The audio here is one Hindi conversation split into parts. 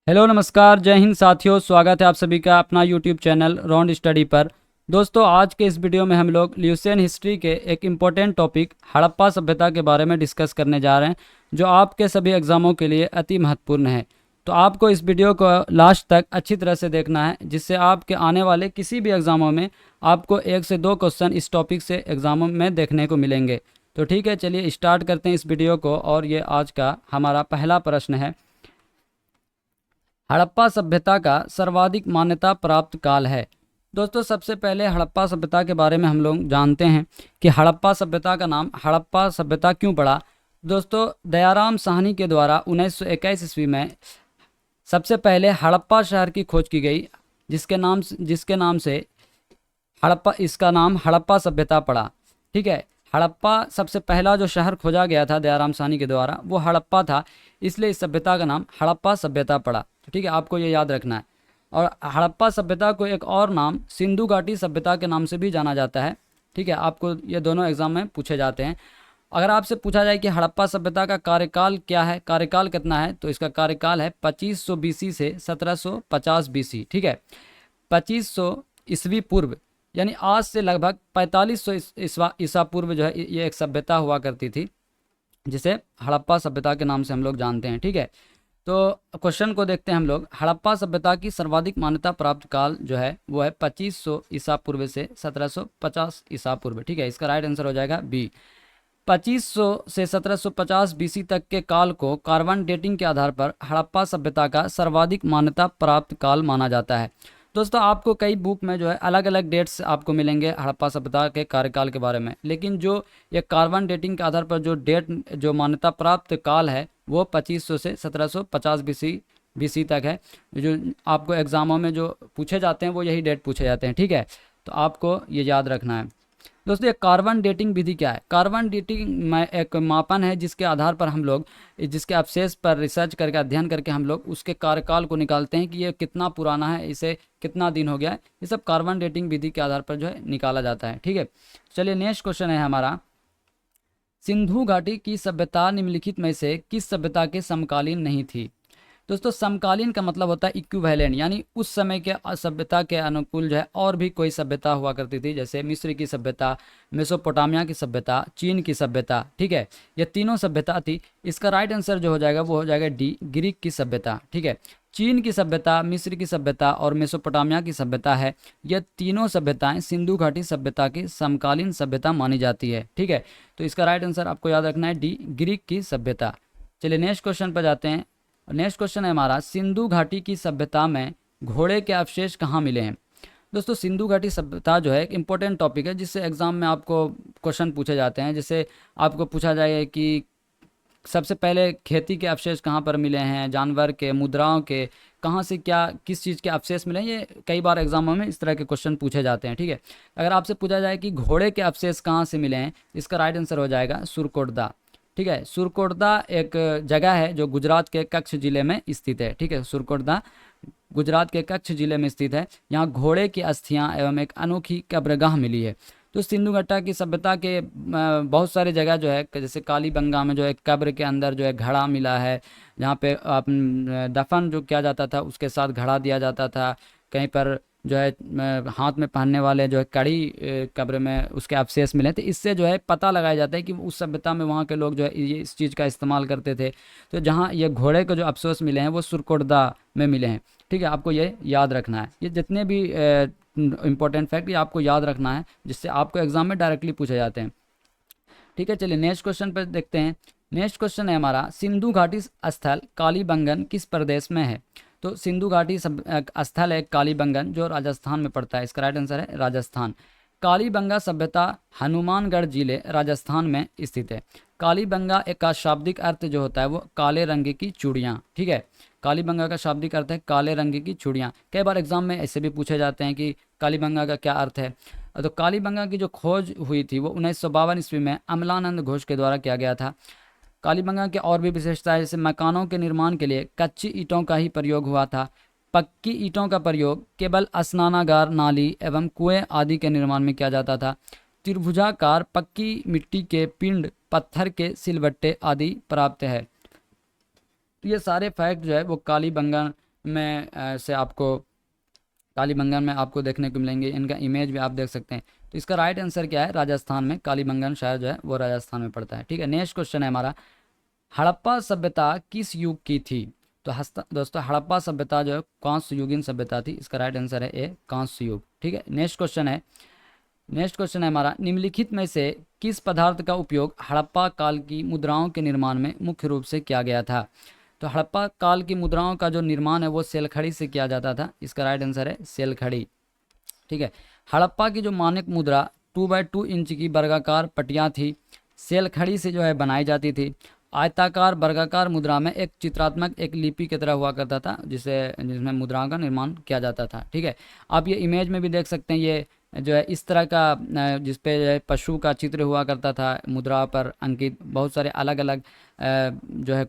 हेलो नमस्कार जय हिंद साथियों, स्वागत है आप सभी का अपना यूट्यूब चैनल राउंड स्टडी पर। दोस्तों, आज के इस वीडियो में हम लोग ल्यूसियन हिस्ट्री के एक इम्पोर्टेंट टॉपिक हड़प्पा सभ्यता के बारे में डिस्कस करने जा रहे हैं, जो आपके सभी एग्जामों के लिए अति महत्वपूर्ण है। तो आपको इस वीडियो को लास्ट तक अच्छी तरह से देखना है, जिससे आपके आने वाले किसी भी एग्जामों में आपको 1 से 2 क्वेश्चन इस टॉपिक से एग्जामों में देखने को मिलेंगे। तो ठीक है, चलिए स्टार्ट करते हैं इस वीडियो को। और ये आज का हमारा पहला प्रश्न है, हड़प्पा सभ्यता का सर्वाधिक मान्यता प्राप्त काल है। दोस्तों, सबसे पहले हड़प्पा सभ्यता के बारे में हम लोग जानते हैं कि हड़प्पा सभ्यता का नाम हड़प्पा सभ्यता क्यों पड़ा। दोस्तों, दयाराम साहनी के द्वारा 1921 ईस्वी में सबसे पहले हड़प्पा शहर की खोज की गई, जिसके नाम से हड़प्पा, इसका नाम हड़प्पा सभ्यता पड़ा। ठीक है, हड़प्पा सबसे पहला जो शहर खोजा गया था दयाराम साहनी के द्वारा, वो हड़प्पा था, इसलिए इस सभ्यता का नाम हड़प्पा सभ्यता पड़ा। तो ठीक है, आपको ये याद रखना है। और हड़प्पा सभ्यता को एक और नाम सिंधु घाटी सभ्यता के नाम से भी जाना जाता है। ठीक है, आपको ये दोनों एग्जाम में पूछे जाते हैं। अगर आपसे पूछा जाए कि हड़प्पा सभ्यता का कार्यकाल क्या है, कार्यकाल कितना है, तो इसका कार्यकाल है 2500 बीसी से 1750 बीसी। ठीक है, 2500 ईस्वी पूर्व, यानी आज से लगभग 4500 ईसा पूर्व जो है ये एक सभ्यता हुआ करती थी, जिसे हड़प्पा सभ्यता के नाम से हम लोग जानते हैं। ठीक है, तो क्वेश्चन को देखते हैं हम लोग। हड़प्पा सभ्यता की सर्वाधिक मान्यता प्राप्त काल जो है वो है 2500 ईसा पूर्व से 1750 ईसा पूर्व। ठीक है, इसका राइट आंसर हो जाएगा बी। 2500 से 1750 बीसी तक के काल को कार्बन डेटिंग के आधार पर हड़प्पा सभ्यता का सर्वाधिक मान्यता प्राप्त काल माना जाता है। दोस्तों, आपको कई बुक में जो है अलग अलग डेट्स आपको मिलेंगे हड़प्पा सभ्यता के कार्यकाल के बारे में, लेकिन जो ये कार्बन डेटिंग के आधार पर जो मान्यता प्राप्त काल है वो 2500 से 1750 बीसी तक है। जो आपको एग्जामों में जो पूछे जाते हैं वो यही डेट पूछे जाते हैं। ठीक है, तो आपको ये याद रखना है। दोस्तों, ये कार्बन डेटिंग विधि क्या है? कार्बन डेटिंग में एक मापन है जिसके आधार पर हम लोग, जिसके अवशेष पर रिसर्च करके, अध्ययन करके हम लोग उसके कार्यकाल को निकालते हैं कि ये कितना पुराना है, इसे कितना दिन हो गया है। ये सब कार्बन डेटिंग विधि के आधार पर जो है निकाला जाता है। ठीक है, चलिए नेक्स्ट क्वेश्चन है हमारा, सिंधु घाटी की सभ्यता निम्नलिखित में से किस सभ्यता के समकालीन नहीं थी? दोस्तों, समकालीन का मतलब होता है इक्विवेलेंट, यानी उस समय के सभ्यता के अनुकूल जो है और भी कोई सभ्यता हुआ करती थी, जैसे मिस्र की सभ्यता, मेसोपोटामिया की सभ्यता, चीन की सभ्यता। ठीक है, ये तीनों सभ्यता थी। इसका राइट आंसर जो हो जाएगा वो हो जाएगा डी, ग्रीक की सभ्यता। ठीक है, चीन की सभ्यता, मिस्र की सभ्यता और मेसोपोटामिया की सभ्यता है, ये तीनों सभ्यताएं सिंधु घाटी सभ्यता की समकालीन सभ्यता मानी जाती है। ठीक है, तो इसका राइट आंसर आपको याद रखना है डी, ग्रीक की सभ्यता। चलिए नेक्स्ट क्वेश्चन पर जाते हैं। नेक्स्ट क्वेश्चन है हमारा, सिंधु घाटी की सभ्यता में घोड़े के अवशेष कहाँ मिले हैं? दोस्तों, सिंधु घाटी सभ्यता जो है एक इंपॉर्टेंट टॉपिक है, जिससे एग्जाम में आपको क्वेश्चन पूछे जाते हैं। जैसे आपको पूछा जाए कि सबसे पहले खेती के अवशेष कहाँ पर मिले हैं, जानवर के, मुद्राओं के, कहाँ से क्या किस चीज़ के अवशेष मिले हैं, ये कई बार एग्जामों में इस तरह के क्वेश्चन पूछे जाते हैं। ठीक है, अगर आपसे पूछा जाए कि घोड़े के अवशेष कहाँ से मिले हैं, इसका राइट आंसर हो जाएगा सुरकोटदा। ठीक है, सुरकोटदा एक जगह है जो गुजरात के कच्छ जिले में स्थित है। ठीक है, सुरकोटदा गुजरात के कच्छ जिले में स्थित है। यहाँ घोड़े की अस्थियाँ एवं एक अनोखी कब्रगाह मिली है। तो सिंधु घाटी की सभ्यता के बहुत सारे जगह जो है, जैसे कालीबंगा में जो है कब्र के अंदर जो है घड़ा मिला है, जहाँ पे दफन जो किया जाता था उसके साथ घड़ा दिया जाता था। कहीं पर जो है हाथ में पहनने वाले जो है कड़ी कब्र में उसके अवशेष मिले थे। इससे जो है पता लगाया जाता है कि उस सभ्यता में वहाँ के लोग जो है ये इस चीज़ का इस्तेमाल करते थे। तो जहाँ ये घोड़े के जो अवशेष मिले हैं वो सुरकोटदा में मिले हैं। ठीक है, आपको ये याद रखना है। ये जितने भी इंपॉर्टेंट फैक्ट ये आपको याद रखना है, जिससे आपको एग्जाम में डायरेक्टली पूछे जाते हैं। ठीक है, चलिए नेक्स्ट क्वेश्चन पर देखते हैं। नेक्स्ट क्वेश्चन है हमारा, सिंधु घाटी स्थल कालीबंगन किस प्रदेश में है? तो सिंधु घाटी स्थल है कालीबंगन, जो राजस्थान में पड़ता है। इसका राइट आंसर है राजस्थान। कालीबंगा सभ्यता हनुमानगढ़ जिले राजस्थान में स्थित है। कालीबंगा एक का शाब्दिक अर्थ जो होता है वो काले रंग की चूड़ियाँ। ठीक है, कालीबंगा का शाब्दिक अर्थ है काले रंग की चूड़ियाँ। कई बार एग्जाम में ऐसे भी पूछे जाते हैं कि कालीबंगा का क्या अर्थ है। तो कालीबंगा की जो खोज हुई थी वो 1952 ईस्वी में अमलानंद घोष के द्वारा किया गया था। कालीबंगा की और भी विशेषता है, जैसे मकानों के निर्माण के लिए कच्ची ईंटों का ही प्रयोग हुआ था। पक्की ईंटों का प्रयोग केवल स्नानागार, नाली एवं कुएं आदि के निर्माण में किया जाता था। त्रिभुजाकार पक्की मिट्टी के पिंड, पत्थर के सिलवट्टे आदि प्राप्त है। तो ये सारे फैक्ट जो है वो कालीबंगा में से आपको कालीबंगन में आपको देखने को मिलेंगे। इनका इमेज भी आप देख सकते हैं। तो इसका राइट आंसर क्या है, राजस्थान में कालीबंगन शहर जो है वो राजस्थान में पड़ता है। ठीक है, नेक्स्ट क्वेश्चन है हमारा, हड़प्पा सभ्यता किस युग की थी? तो दोस्तों हड़प्पा सभ्यता जो है कांस्य युगीन सभ्यता थी। इसका राइट आंसर है ए, कांस्य युग। ठीक है, नेक्स्ट क्वेश्चन है हमारा, निम्नलिखित में से किस पदार्थ का उपयोग हड़प्पा काल की मुद्राओं के निर्माण में मुख्य रूप से किया गया था? तो हड़प्पा काल की मुद्राओं का जो निर्माण है वो सेलखड़ी से किया जाता था। इसका राइट आंसर है सेलखड़ी। ठीक है, हड़प्पा की जो मानक मुद्रा 2x2 इंच की वर्गाकार पटियां थी, सेलखड़ी से जो है बनाई जाती थी। आयताकार वर्गाकार मुद्रा में एक चित्रात्मक एक लिपि की तरह हुआ करता था, जिसमें मुद्राओं का निर्माण किया जाता था। ठीक है, आप ये इमेज में भी देख सकते हैं, ये जो है इस तरह का जिसपे जो है पशु का चित्र हुआ करता था मुद्रा पर अंकित, बहुत सारे अलग अलग जो है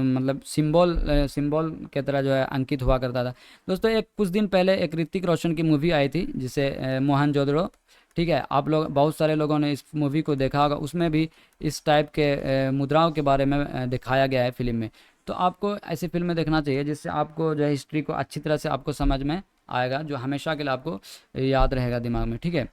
मतलब सिंबल के तरह जो है अंकित हुआ करता था। दोस्तों एक कुछ दिन पहले एक ऋतिक रोशन की मूवी आई थी जिसे मोहनजोदड़ो। ठीक है, आप लोग बहुत सारे लोगों ने इस मूवी को देखा होगा, उसमें भी इस टाइप के मुद्राओं के बारे में दिखाया गया है फिल्म में। तो आपको ऐसी फिल्में देखना चाहिए जिससे आपको जो है हिस्ट्री को अच्छी तरह से आपको समझ में आएगा, जो हमेशा के लिए आपको याद रहेगा दिमाग में। ठीक है,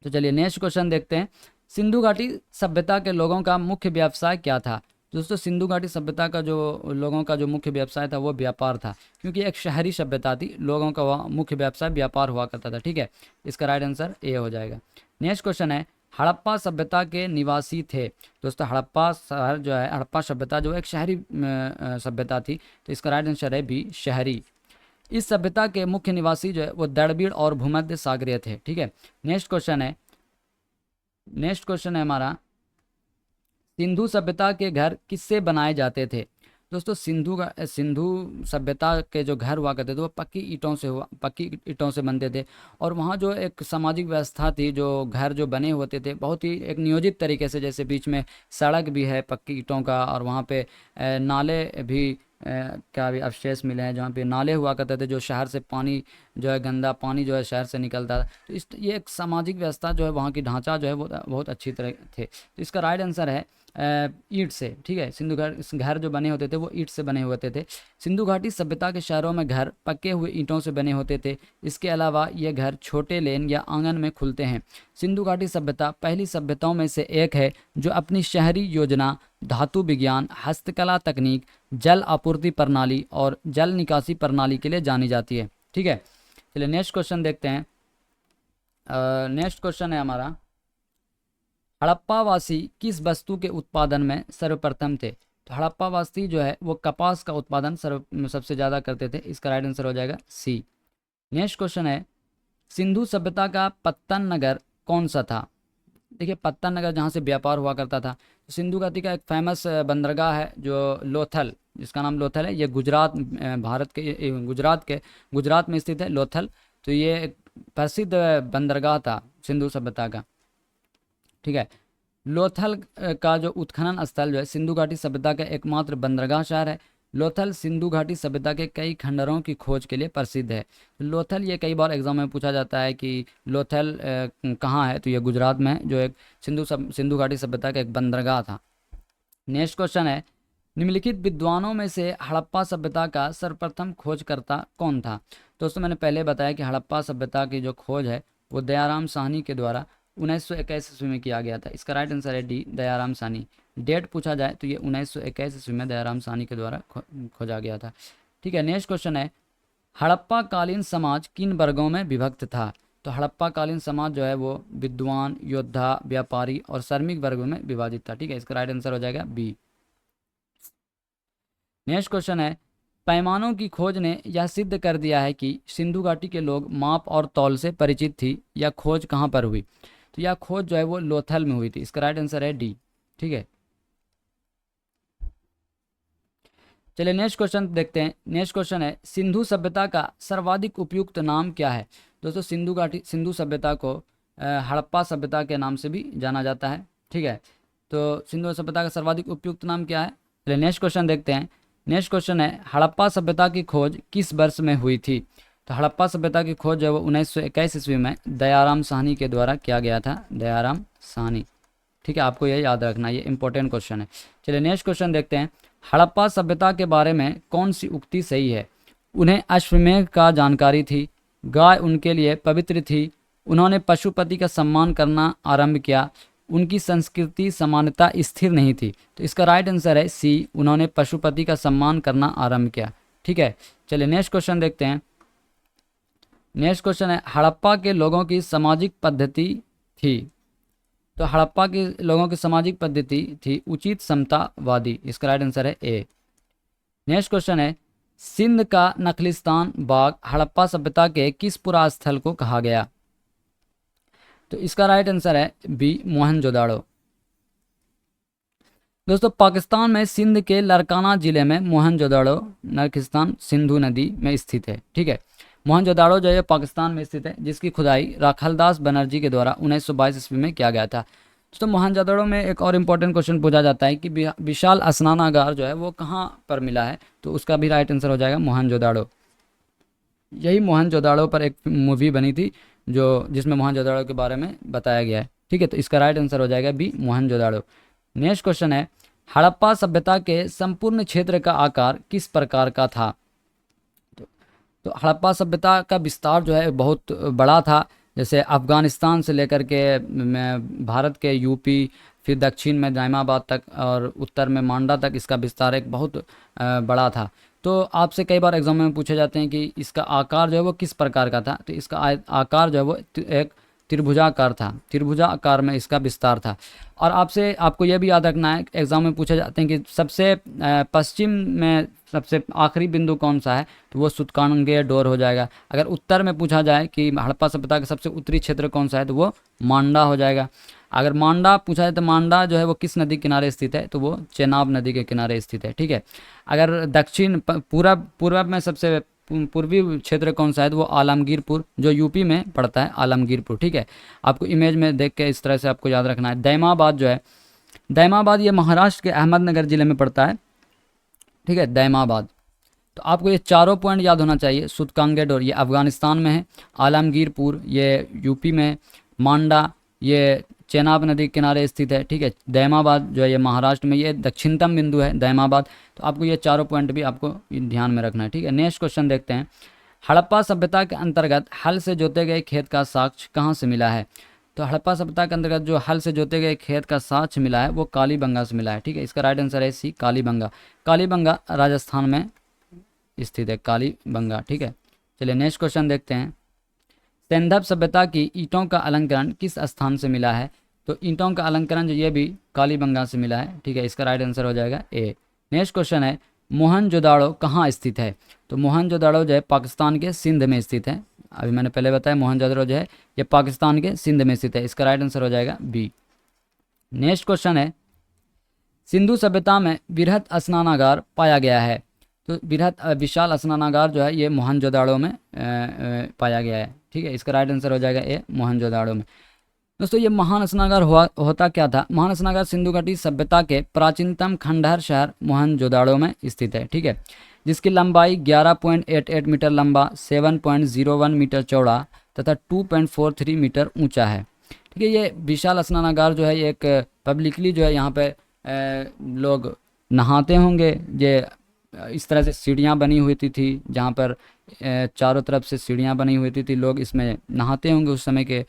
तो चलिए नेक्स्ट क्वेश्चन देखते हैं, सिंधु घाटी सभ्यता के लोगों का मुख्य व्यवसाय क्या था? दोस्तों सिंधु घाटी सभ्यता का जो लोगों का जो मुख्य व्यवसाय था वो व्यापार था, क्योंकि एक शहरी सभ्यता थी, लोगों का वह मुख्य व्यवसाय व्यापार हुआ करता था। ठीक है, इसका राइट आंसर ए हो जाएगा। नेक्स्ट क्वेश्चन है, हड़प्पा सभ्यता के निवासी थे। दोस्तों हड़प्पा शहर जो है, हड़प्पा सभ्यता जो एक शहरी सभ्यता थी, तो इसका राइट आंसर है बी, शहरी। इस सभ्यता के मुख्य निवासी जो है वो दड़बीड़ और भूमध्य सागरीय थे। ठीक है, नेक्स्ट क्वेश्चन है हमारा, सिंधु सभ्यता के घर किससे बनाए जाते थे? दोस्तों सिंधु सभ्यता के जो घर हुआ करते थे वो पक्की ईंटों से बनते थे, और वहाँ जो एक सामाजिक व्यवस्था थी, जो घर जो बने होते थे बहुत ही एक नियोजित तरीके से, जैसे बीच में सड़क भी है पक्की ईंटों का, और वहाँ पे नाले भी का भी अवशेष मिले हैं, जहाँ पे नाले हुआ करते थे, जो शहर से पानी जो है गंदा पानी जो है शहर से निकलता था। तो ये एक सामाजिक व्यवस्था जो है वहाँ की ढांचा जो है वो बहुत अच्छी तरह थे। तो इसका राइट आंसर है ईंट से। ठीक है, घर जो बने होते थे वो ईंट से बने होते थे। सिंधु घाटी सभ्यता के शहरों में घर पक्के हुए ईंटों से बने होते थे। इसके अलावा ये घर छोटे लेन या आंगन में खुलते हैं। सिंधु घाटी सभ्यता पहली सभ्यताओं में से एक है जो अपनी शहरी योजना, धातु विज्ञान, हस्तकला तकनीक, जल आपूर्ति प्रणाली और जल निकासी प्रणाली के लिए जानी जाती है। ठीक है, चलिए नेक्स्ट क्वेश्चन देखते हैं। नेक्स्ट क्वेश्चन है हमारा, हड़प्पावासी किस वस्तु के उत्पादन में सर्वप्रथम थे? तो हड़प्पावासी जो है वो कपास का उत्पादन सबसे ज़्यादा करते थे। इसका राइट आंसर हो जाएगा सी। नेक्स्ट क्वेश्चन है, सिंधु सभ्यता का पत्तन नगर कौन सा था? देखिए पत्तन नगर जहाँ से व्यापार हुआ करता था। तो सिंधु घाटी का एक फेमस बंदरगाह है जो लोथल, जिसका नाम लोथल है। ये गुजरात में स्थित है लोथल। तो ये एक प्रसिद्ध बंदरगाह था सिंधु सभ्यता का। ठीक है, लोथल का जो उत्खनन स्थल जो है सिंधु घाटी सभ्यता का एकमात्र बंदरगाह शहर है। लोथल सिंधु घाटी सभ्यता के कई खंडरों की खोज के लिए प्रसिद्ध है। लोथल ये कई बार एग्जाम में पूछा जाता है कि लोथल कहाँ है, तो ये गुजरात में है, जो एक सिंधु घाटी सभ्यता का एक बंदरगाह था। नेक्स्ट क्वेश्चन है, निम्नलिखित विद्वानों में से हड़प्पा सभ्यता का सर्वप्रथम खोजकर्ता कौन था? दोस्तों मैंने पहले बताया कि हड़प्पा सभ्यता की जो खोज है वो दयाराम साहनी के द्वारा 1921 ईस्वी में किया गया था। इसका राइट आंसर है डी, दयाराम साहनी। डेट पूछा जाए तो ये 1921 ईस्वी में दयाराम साहनी के द्वारा खोजा गया था। ठीक है, नेक्स्ट क्वेश्चन है, हड़प्पा कालीन समाज किन वर्गों में विभक्त था? तो हड़प्पा कालीन समाज जो है वो विद्वान, योद्धा, व्यापारी और श्रमिक वर्गों में विभाजित था। ठीक है, इसका राइट आंसर हो जाएगा बी। नेक्स्ट क्वेश्चन है, पैमानों की खोज ने यह सिद्ध कर दिया है कि सिंधु घाटी के लोग माप और तौल से परिचित थी। यह खोज कहाँ पर हुई? तो यह खोज जो है वो लोथल में हुई थी। इसका राइट आंसर है डी। ठीक है, चलिए नेक्स्ट क्वेश्चन देखते हैं। नेक्स्ट क्वेश्चन है, सिंधु सभ्यता का सर्वाधिक उपयुक्त नाम क्या है? दोस्तों सिंधु सभ्यता को हड़प्पा सभ्यता के नाम से भी जाना जाता है। ठीक है, तो सिंधु सभ्यता का सर्वाधिक उपयुक्त नाम क्या है? चलिए नेक्स्ट क्वेश्चन देखते हैं। नेक्स्ट क्वेश्चन है, हड़प्पा सभ्यता की खोज किस वर्ष में हुई थी? तो हड़प्पा सभ्यता की खोज जो है वो 1921 ईस्वी में दयाराम साहनी के द्वारा किया गया था। दयाराम साहनी। ठीक है, आपको ये याद रखना, ये इंपॉर्टेंट क्वेश्चन है। चलिए नेक्स्ट क्वेश्चन देखते हैं, हड़प्पा सभ्यता के बारे में कौन सी उक्ति सही है? उन्हें अश्वमेध का जानकारी थी, गाय उनके लिए पवित्र थी, उन्होंने पशुपति का सम्मान करना आरंभ किया, उनकी संस्कृति समानता स्थिर नहीं थी। तो इसका राइट आंसर है सी, उन्होंने पशुपति का सम्मान करना आरंभ किया। ठीक है, चलिए नेक्स्ट क्वेश्चन देखते हैं। नेक्स्ट क्वेश्चन है, हड़प्पा के लोगों की सामाजिक पद्धति थी। तो हड़प्पा के लोगों की सामाजिक पद्धति थी उचित समतावादी। इसका राइट आंसर है ए। नेक्स्ट क्वेश्चन है, सिंध का नखलिस्तान बाग हड़प्पा सभ्यता के किस पुरा स्थल को कहा गया? तो इसका राइट आंसर है बी, मोहनजोदाड़ो। दोस्तों पाकिस्तान में सिंध के लरकाना जिले में मोहनजोदाड़ो नखलिस्तान सिंधु नदी में स्थित है। ठीक है, मोहनजोदाड़ो जो है पाकिस्तान में स्थित है, जिसकी खुदाई राखालदास बनर्जी के द्वारा 1922 ईस्वी में किया गया था। तो मोहनजोदाड़ो में एक और इम्पोर्टेंट क्वेश्चन पूछा जाता है कि विशाल स्नानागार जो है वो कहाँ पर मिला है? तो उसका भी राइट आंसर हो जाएगा मोहनजोदाड़ो। यही मोहनजोदाड़ो पर एक मूवी बनी थी जो जिसमें मोहनजोदाड़ो के बारे में बताया गया है। ठीक है, तो इसका राइट आंसर हो जाएगा बी, मोहनजोदाड़ो। नेक्स्ट क्वेश्चन है, हड़प्पा सभ्यता के संपूर्ण क्षेत्र का आकार किस प्रकार का था? तो हड़प्पा सभ्यता का विस्तार जो है बहुत बड़ा था। जैसे अफ़गानिस्तान से लेकर के भारत के यूपी, फिर दक्षिण में नाइमाबाद तक और उत्तर में मांडा तक इसका विस्तार एक बहुत बड़ा था। तो आपसे कई बार एग्जाम में पूछे जाते हैं कि इसका आकार जो है वो किस प्रकार का था? तो इसका आकार जो है वो एक त्रिभुजाकार था, त्रिभुजाकार में इसका विस्तार था। और आपको यह भी याद रखना है, एग्जाम में पूछे जाते हैं कि सबसे पश्चिम में सबसे आखिरी बिंदु कौन सा है? तो वो सुतकांगे डोर हो जाएगा। अगर उत्तर में पूछा जाए कि हड़प्पा सभ्यता का सबसे उत्तरी क्षेत्र कौन सा है, तो वो मांडा हो जाएगा। अगर मांडा पूछा जाए तो मांडा जो है वो किस नदी किनारे स्थित है? तो वो चेनाब नदी के किनारे स्थित है। ठीक है, अगर दक्षिण पूर्व में सबसे पूर्वी क्षेत्र कौन सा है? तो वो आलमगीरपुर, जो यूपी में पड़ता है, आलमगीरपुर। ठीक है, आपको इमेज में देख के इस तरह से आपको याद रखना है। दैमाबाद जो है, दैमाबाद ये महाराष्ट्र के अहमदनगर जिले में पड़ता है। ठीक है, दैमाबाद। तो आपको ये चारों पॉइंट याद होना चाहिए। सुतकांगेडोर ये अफगानिस्तान में है, आलमगीरपुर ये यूपी में, मांडा ये चेनाब नदी के किनारे स्थित है। ठीक है, दैमाबाद जो है ये महाराष्ट्र में, ये दक्षिणतम बिंदु है दैमाबाद। तो आपको ये चारों पॉइंट भी आपको ध्यान में रखना है। ठीक है, नेक्स्ट क्वेश्चन देखते हैं। हड़प्पा सभ्यता के अंतर्गत हल से जोते गए खेत का साक्ष्य कहाँ से मिला है? तो हड़प्पा सभ्यता के अंतर्गत जो हल से जोते गए खेत का साक्ष्य मिला है वो कालीबंगा से मिला है। ठीक है, इसका राइट आंसर है सी, कालीबंगा। कालीबंगा राजस्थान में स्थित है, कालीबंगा। ठीक है, चलिए नेक्स्ट क्वेश्चन देखते हैं। सिंधव सभ्यता की ईंटों का अलंकरण किस स्थान से मिला है? तो ईंटों का अलंकरण जो ये भी कालीबंगा से मिला है। ठीक है, इसका राइट आंसर हो जाएगा ए। नेक्स्ट क्वेश्चन है, मोहनजोदाड़ो कहाँ स्थित है? तो मोहनजोदाड़ो जो है पाकिस्तान के सिंध में स्थित है। अभी मैंने पहले बताया मोहनजोदाड़ो जो है ये पाकिस्तान के सिंध में स्थित है। इसका राइट आंसर हो जाएगा बी। नेक्स्ट क्वेश्चन है, सिंधु सभ्यता में बृहत स्नानागार पाया गया है। तो बृहत विशाल स्नानागार जो है ये मोहनजोदाड़ो में पाया गया है। ठीक है, इसका राइट आंसर हो जाएगा ए, मोहनजोदाड़ो में। दोस्तों ये महान स्नानागार होता क्या था? महान स्नानागार सिंधु घाटी सभ्यता के प्राचीनतम खंडहर शहर मोहनजोदाड़ो में स्थित है। ठीक है, जिसकी लंबाई 11.88 मीटर लंबा, 7.01 मीटर चौड़ा तथा 2.43 मीटर ऊंचा है। ठीक है, ये विशाल स्नानागार जो है ये एक पब्लिकली जो है यहाँ पे लोग नहाते होंगे। ये इस तरह से सीढ़ियाँ बनी हुई थी जहाँ पर चारों तरफ से सीढ़ियाँ बनी हुई थी, लोग इसमें नहाते होंगे उस समय के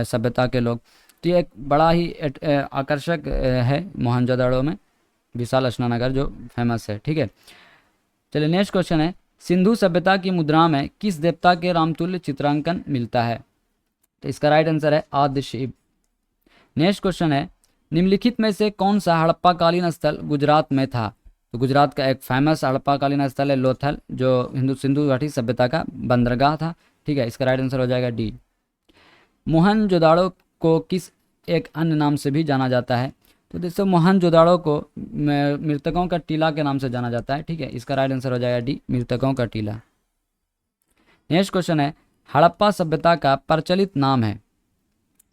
सभ्यता के लोग। तो ये एक बड़ा ही आकर्षक है मोहनजोदाड़ो में विशाल स्नानागार जो फेमस है। ठीक है, चलिए नेक्स्ट क्वेश्चन है, सिंधु सभ्यता की मुद्रा में किस देवता के रामतुल्य चित्रांकन मिलता है? तो इसका राइट आंसर है आदि शिव। नेक्स्ट क्वेश्चन है, निम्नलिखित में से कौन सा हड़प्पा कालीन स्थल गुजरात में था? तो गुजरात का एक फेमस हड़प्पा कालीन स्थल है लोथल, जो सिंधु घाटी सभ्यता का बंदरगाह था। ठीक है, इसका राइट आंसर हो जाएगा डी। मोहनजोदाड़ो को किस एक अन्य नाम से भी जाना जाता है? तो दोस्तों मोहनजोदाड़ो को मृतकों का टीला के नाम से जाना जाता है। ठीक है, इसका राइट आंसर हो जाएगा डी, मृतकों का टीला। नेक्स्ट क्वेश्चन है, हड़प्पा सभ्यता का प्रचलित नाम है।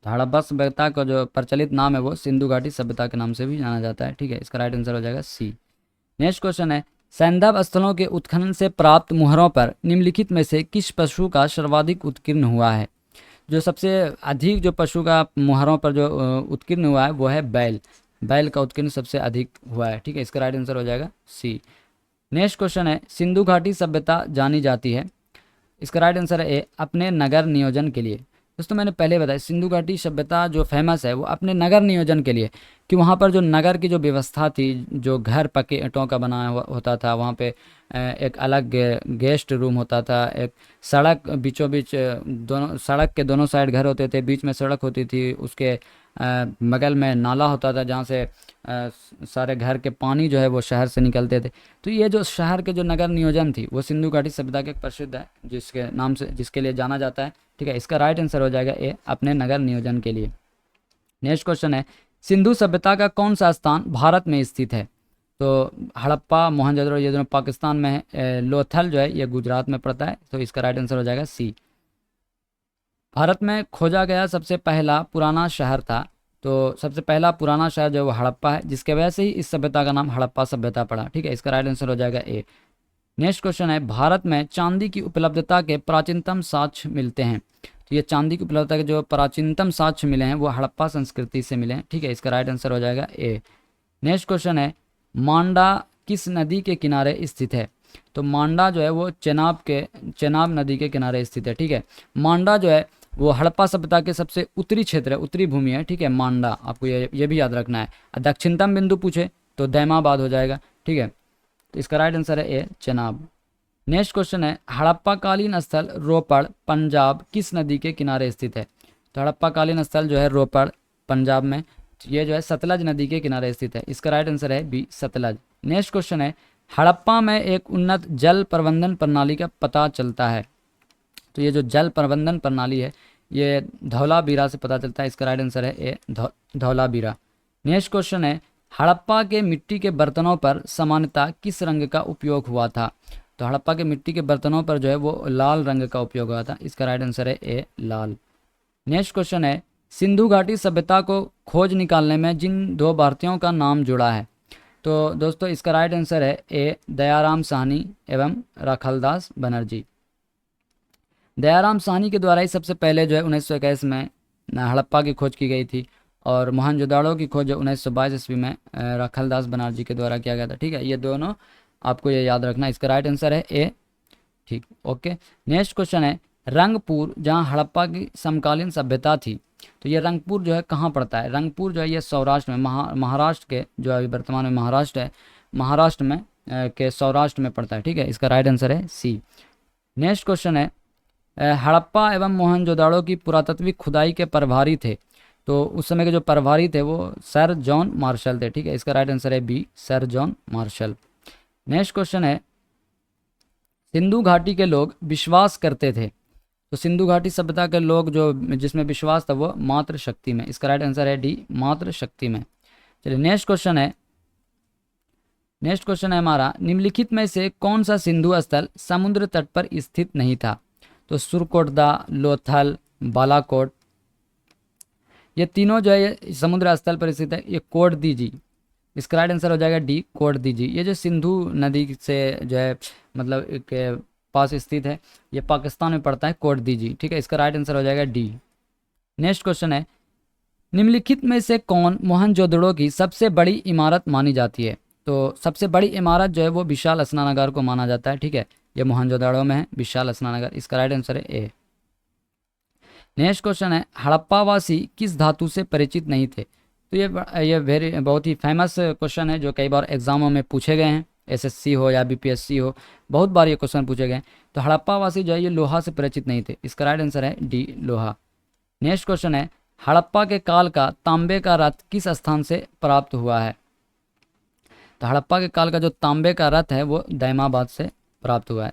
तो हड़प्पा सभ्यता का जो प्रचलित नाम है वो सिंधु घाटी सभ्यता के नाम से भी जाना जाता है। ठीक है, इसका राइट आंसर हो जाएगा सी। नेक्स्ट क्वेश्चन है, सैंधव स्थलों के उत्खनन से प्राप्त मुहरों पर निम्नलिखित में से किस पशु का सर्वाधिक उत्कीर्ण हुआ है? जो सबसे अधिक जो पशु का मुहरों पर जो उत्कीर्ण हुआ है वो है बैल। बैल का उत्कीर्ण सबसे अधिक हुआ है। ठीक है, इसका राइट आंसर हो जाएगा सी। नेक्स्ट क्वेश्चन है, सिंधु घाटी सभ्यता जानी जाती है, इसका राइट आंसर है ए, अपने नगर नियोजन के लिए। दोस्तों मैंने पहले बताया सिंधु घाटी सभ्यता जो फेमस है वो अपने नगर नियोजन के लिए, कि वहाँ पर जो नगर की जो व्यवस्था थी, जो घर पक्के ईंटों का बनाया हुआ होता था, वहाँ पे एक अलग गेस्ट रूम होता था, एक सड़क बीचों बीच, दोनों सड़क के दोनों साइड घर होते थे, बीच में सड़क होती थी, उसके बगल में नाला होता था जहाँ से सारे घर के पानी जो है वो शहर से निकलते थे। तो ये जो शहर के जो नगर नियोजन थी वो सिंधु घाटी सभ्यता के प्रसिद्ध है, जिसके नाम से जिसके लिए जाना जाता है। ठीक है, इसका राइट आंसर हो जाएगा ए, अपने नगर नियोजन के लिए। नेक्स्ट क्वेश्चन है, सिंधु सभ्यता का कौन सा स्थान भारत में स्थित है? तो हड़प्पा, मोहनजोदड़ो ये दोनों पाकिस्तान में है, लोथल जो है ये गुजरात में पड़ता है, तो इसका राइट आंसर हो जाएगा सी। भारत में खोजा गया सबसे पहला पुराना शहर था, तो सबसे पहला पुराना शहर जो है वो हड़प्पा है, जिसके वजह से ही इस सभ्यता का नाम हड़प्पा सभ्यता पड़ा। ठीक है, इसका राइट आंसर हो जाएगा ए। नेक्स्ट क्वेश्चन है, भारत में चांदी की उपलब्धता के प्राचीनतम साक्ष्य मिलते हैं, तो ये चांदी की उपलब्धता के जो प्राचीनतम साक्ष्य मिले हैं वो हड़प्पा संस्कृति से मिले हैं। ठीक है, इसका राइट आंसर हो जाएगा ए। नेक्स्ट क्वेश्चन है, मांडा किस नदी के किनारे स्थित है? तो मांडा जो है वो चेनाब नदी के किनारे स्थित है। ठीक है, मांडा जो है वो हड़प्पा सभ्यता के सबसे उत्तरी क्षेत्र है, उत्तरी भूमि है। ठीक है, मांडा आपको ये भी याद रखना है। दक्षिणतम बिंदु पूछे तो दैमाबाद हो जाएगा। ठीक है, तो इसका राइट आंसर है ए, चेनाब। नेक्स्ट क्वेश्चन है, हड़प्पाकालीन स्थल रोपड़ पंजाब किस नदी के किनारे स्थित है? तो हड़प्पाकालीन स्थल जो है रोपड़ पंजाब में, ये जो है सतलज नदी के किनारे स्थित है। इसका राइट आंसर है बी, सतलज। नेक्स्ट क्वेश्चन है, हड़प्पा में एक उन्नत जल प्रबंधन प्रणाली का पता चलता है, तो ये जो जल प्रबंधन प्रणाली है ये धौलावीरा से पता चलता है। इसका राइट आंसर है ए, धौलावीरा। नेक्स्ट क्वेश्चन है, हड़प्पा के मिट्टी के बर्तनों पर सामान्यतः किस रंग का उपयोग हुआ था? तो हड़प्पा के मिट्टी के बर्तनों पर जो है वो लाल रंग का उपयोग हुआ था। इसका राइट आंसर है ए, लाल। नेक्स्ट क्वेश्चन है, सिंधु घाटी सभ्यता को खोज निकालने में जिन दो भारतीयों का नाम जुड़ा है? तो दोस्तों इसका राइट आंसर है ए, दयाराम साहनी एवं राखलदास बनर्जी। दयाराम साहनी के द्वारा ही सबसे पहले जो है 1921 में हड़प्पा की खोज की गई थी, और मोहनजोदड़ो की खोज 1922 ईस्वी में राखलदास बनर्जी के द्वारा किया गया था। ठीक है, ये दोनों आपको ये याद रखना। इसका राइट आंसर है ए। ठीक, ओके। नेक्स्ट क्वेश्चन है, रंगपुर जहाँ हड़प्पा की समकालीन सभ्यता थी, तो ये रंगपुर जो है कहाँ पड़ता है? रंगपुर जो है ये सौराष्ट्र में, महाराष्ट्र के जो अभी वर्तमान में महाराष्ट्र है, महाराष्ट्र में के सौराष्ट्र में पड़ता है। ठीक है, इसका राइट आंसर है सी। नेक्स्ट क्वेश्चन है, हड़प्पा एवं मोहनजोदड़ो की पुरातात्विक खुदाई के प्रभारी थे, तो उस समय के जो प्रभारी थे वो सर जॉन मार्शल थे। ठीक है, इसका राइट आंसर है B, sir John Marshall. Next question है, सिंधु घाटी के लोग विश्वास करते थे, तो सिंधु घाटी सभ्यता के लोग जो जिसमें विश्वास था वो मातृ शक्ति में। इसका राइट आंसर है डी, मातृ शक्ति में। चलिए नेक्स्ट क्वेश्चन है, हमारा, निम्नलिखित में से कौन सा सिंधु स्थल समुद्र तट पर स्थित नहीं था? तो सुरकोटदा, लोथल, बालाकोट, ये तीनों जो है ये समुद्र स्थल पर स्थित है। ये कोट दीजी, इसका राइट आंसर हो जाएगा डी, कोट दीजी। ये जो सिंधु नदी से जो है मतलब एक पास स्थित है, ये पाकिस्तान में पड़ता है, कोट दीजी। ठीक है, इसका राइट आंसर हो जाएगा डी। नेक्स्ट क्वेश्चन है, निम्नलिखित में से कौन मोहनजोदड़ो की सबसे बड़ी इमारत मानी जाती है? तो सबसे बड़ी इमारत जो है वो विशाल स्नानागार को माना जाता है। ठीक है, ये मोहनजोदड़ो में है, विशाल स्नानागार। इसका राइट आंसर है ए। नेक्स्ट क्वेश्चन है, हड़प्पावासी किस धातु से परिचित नहीं थे? तो ये बहुत ही फेमस क्वेश्चन है जो कई बार एग्जामों में पूछे गए हैं, एसएससी हो या बीपीएससी हो, बहुत बार ये क्वेश्चन पूछे गए। तो हड़प्पावासी जो है ये लोहा से परिचित नहीं थे। इसका राइट आंसर है डी, लोहा। नेक्स्ट क्वेश्चन है, हड़प्पा के काल का तांबे का रथ किस स्थान से प्राप्त हुआ है? तो हड़प्पा के काल का जो तांबे का रथ है वो दैमाबाद से प्राप्त हुआ है।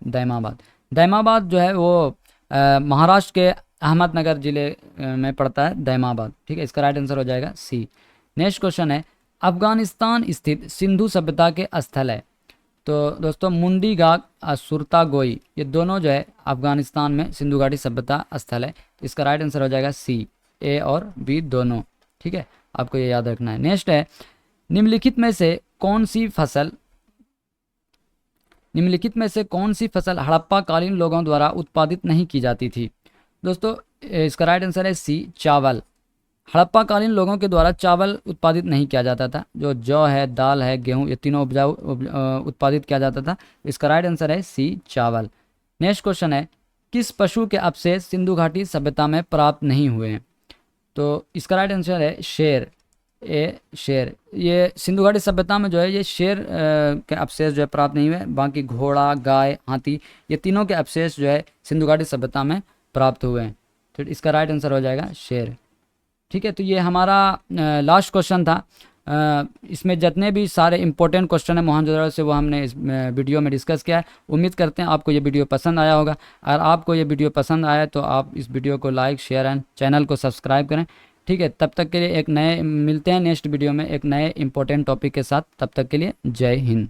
दैमाबाद जो है वो महाराष्ट्र के अहमदनगर जिले में पड़ता है, दैमाबाद। ठीक है, इसका राइट आंसर हो जाएगा सी। नेक्स्ट क्वेश्चन है, अफगानिस्तान स्थित सिंधु सभ्यता के स्थल है? तो दोस्तों मुंडी घाट और सुरतागोई, ये दोनों जो है अफगानिस्तान में सिंधु घाटी सभ्यता स्थल है। इसका राइट आंसर हो जाएगा सी, ए और बी दोनों। ठीक है, आपको ये याद रखना है। नेक्स्ट है, निम्नलिखित में से कौन सी फसल हड़प्पा कालीन लोगों द्वारा उत्पादित नहीं की जाती थी? दोस्तों इसका राइट आंसर है सी, चावल। हड़प्पाकालीन लोगों के द्वारा चावल उत्पादित नहीं किया जाता था। जो जौ है, दाल है, गेहूँ, ये तीनों उत्पादित किया जाता था। इसका राइट आंसर है सी, चावल। नेक्स्ट क्वेश्चन है, किस पशु के अवशेष सिंधु घाटी सभ्यता में प्राप्त नहीं हुए हैं? तो इसका राइट आंसर है शेर, ए शेर। ये सिंधु घाटी सभ्यता में जो है ये शेर के अवशेष जो है प्राप्त नहीं हुए। बाकी घोड़ा, गाय, हाथी, ये तीनों के अवशेष जो है सिंधु घाटी सभ्यता में प्राप्त हुए हैं। तो इसका राइट आंसर हो जाएगा शेर। ठीक है, तो ये हमारा लास्ट क्वेश्चन था। इसमें जितने भी सारे इंपॉर्टेंट क्वेश्चन है मोहनजोदड़ो से वो हमने इस वीडियो में डिस्कस किया है। उम्मीद करते हैं आपको ये वीडियो पसंद आया होगा। अगर आपको ये वीडियो पसंद आया तो आप इस वीडियो को लाइक, शेयर एंड चैनल को सब्सक्राइब करें। ठीक है, तब तक के लिए एक नए मिलते हैं नेक्स्ट वीडियो में एक नए इंपॉर्टेंट टॉपिक के साथ। तब तक के लिए जय हिंद।